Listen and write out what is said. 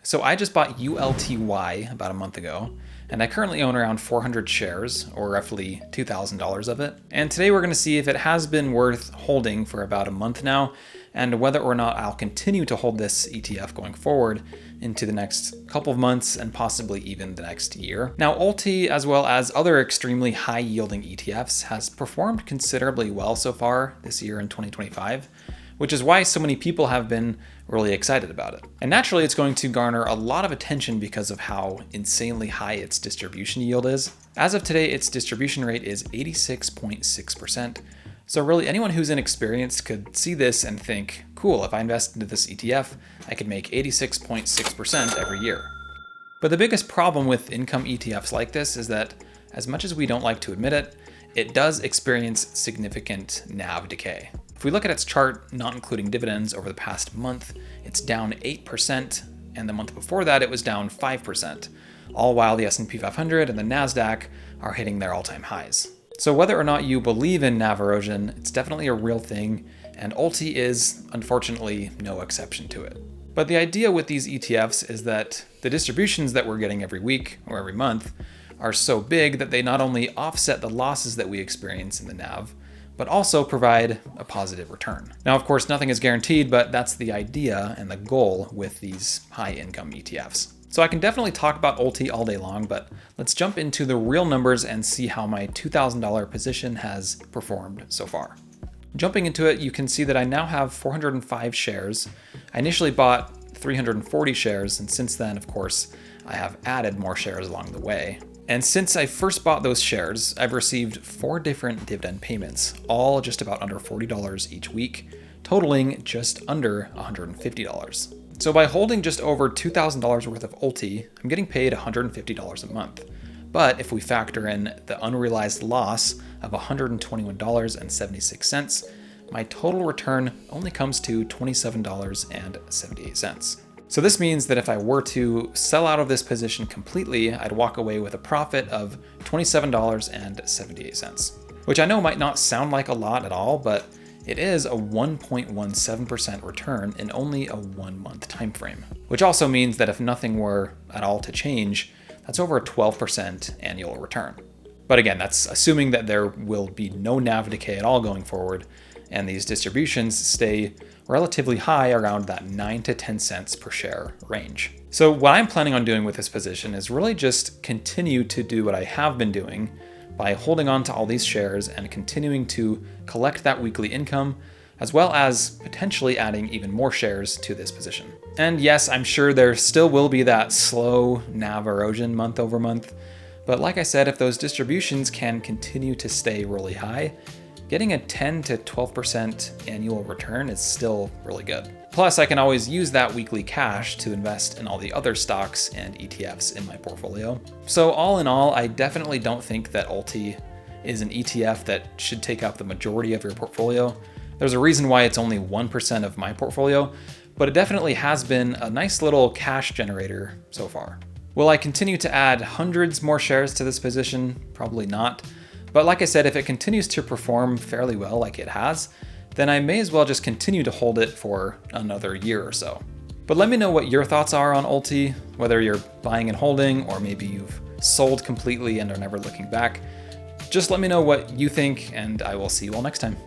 So I just bought ULTY about a month ago, and I currently own around 400 shares, or roughly $2,000 of it. And today we're going to see if it has been worth holding for about a month now, and whether or not I'll continue to hold this ETF going forward into the next couple of months and possibly even the next year. Now, ULTY, as well as other extremely high yielding ETFs, has performed considerably well so far this year in 2025, which is why so many people have been really excited about it. And naturally, it's going to garner a lot of attention because of how insanely high its distribution yield is. As of today, its distribution rate is 86.6%. So really, anyone who's inexperienced could see this and think, cool, if I invest into this ETF, I could make 86.6% every year. But the biggest problem with income ETFs like this is that, as much as we don't like to admit it, it does experience significant NAV decay. If we look at its chart, not including dividends, over the past month, it's down 8%, and the month before that it was down 5%, all while the S&P 500 and the NASDAQ are hitting their all-time highs. So whether or not you believe in NAV erosion, it's definitely a real thing, and ULTY is, unfortunately, no exception to it. But the idea with these ETFs is that the distributions that we're getting every week or every month are so big that they not only offset the losses that we experience in the NAV, but also provide a positive return. Now, of course, nothing is guaranteed, but that's the idea and the goal with these high income ETFs. So I can definitely talk about ULTY all day long, but let's jump into the real numbers and see how my $2,000 position has performed so far. Jumping into it, you can see that I now have 405 shares. I initially bought 340 shares, and since then, of course, I have added more shares along the way. And since I first bought those shares, I've received 4 different dividend payments, all just about under $40 each week, totaling just under $150. So by holding just over $2,000 worth of ULTY, I'm getting paid $150 a month. But if we factor in the unrealized loss of $121.76, my total return only comes to $27.78. So this means that if I were to sell out of this position completely, I'd walk away with a profit of $27.78, which I know might not sound like a lot at all, but it is a 1.17% return in only a 1-month time frame, which also means that if nothing were at all to change, that's over a 12% annual return. But again, that's assuming that there will be no NAV decay at all going forward, and these distributions stay relatively high around that 9 to 10 cents per share range. So what I'm planning on doing with this position is really just continue to do what I have been doing by holding on to all these shares and continuing to collect that weekly income, as well as potentially adding even more shares to this position. And yes, I'm sure there still will be that slow NAV erosion month over month, but like I said, if those distributions can continue to stay really high, getting a 10 to 12% annual return is still really good. Plus, I can always use that weekly cash to invest in all the other stocks and ETFs in my portfolio. So all in all, I definitely don't think that ULTY is an ETF that should take up the majority of your portfolio. There's a reason why it's only 1% of my portfolio, but it definitely has been a nice little cash generator so far. Will I continue to add hundreds more shares to this position? Probably not. But like I said, if it continues to perform fairly well like it has, then I may as well just continue to hold it for another year or so. But let me know what your thoughts are on ULTY, whether you're buying and holding, or maybe you've sold completely and are never looking back. Just let me know what you think, and I will see you all next time.